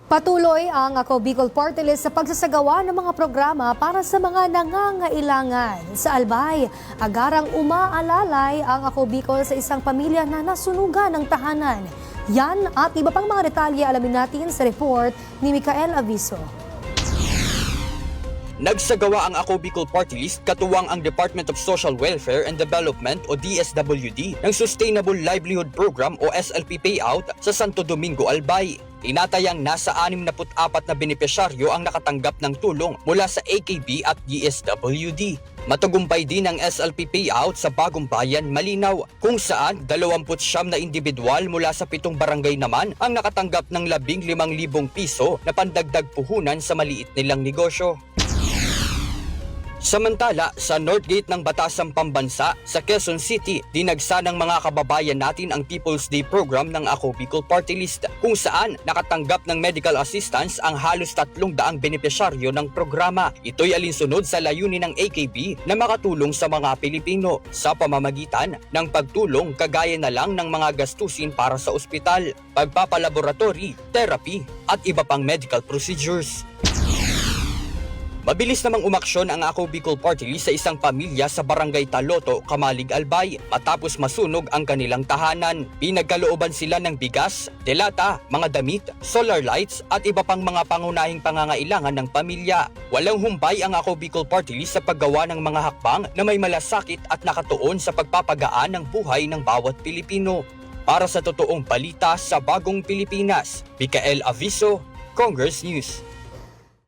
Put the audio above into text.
Patuloy ang Ako Bicol Party List sa pagsasagawa ng mga programa para sa mga nangangailangan. Sa Albay, agarang umaalalay ang Ako Bicol sa isang pamilya na nasunugan ng tahanan. Yan at iba pang mga detalye alamin natin sa report ni Micael Aviso. Nagsagawa ang Ako Bicol Party List katuwang ang Department of Social Welfare and Development o DSWD ng Sustainable Livelihood Program o SLP payout sa Santo Domingo, Albay. Tinatayang nasa 64 na benepisyaryo ang nakatanggap ng tulong mula sa AKB at DSWD. Matagumpay din ang SLP payout sa Bagong Bayan, Malinaw, kung saan 29 na individual mula sa 7 barangay naman ang nakatanggap ng 15,000 piso na pandagdag puhunan sa maliit nilang negosyo. Samantala, sa North Gate ng Batasan Pambansa sa Quezon City, dinagsa ng mga kababayan natin ang People's Day program ng Ako Bicol Party List, kung saan nakatanggap ng medical assistance ang halos 300 benepisyaryo ng programa. Ito'y alinsunod sa layunin ng AKB na makatulong sa mga Pilipino sa pamamagitan ng pagtulong kagaya na lang ng mga gastusin para sa ospital, pagpapalaboratory, therapy at iba pang medical procedures. Mabilis namang umaksyon ang Ako Bicol Party List sa isang pamilya sa Barangay Taloto, Kamalig, Albay matapos masunog ang kanilang tahanan. Pinagkalooban sila ng bigas, delata, mga damit, solar lights at iba pang mga pangunahing pangangailangan ng pamilya. Walang humpay ang Ako Bicol Party List sa paggawa ng mga hakbang na may malasakit at nakatuon sa pagpapagaan ng buhay ng bawat Pilipino. Para sa totoong balita sa Bagong Pilipinas, Micael Aviso, Congress News.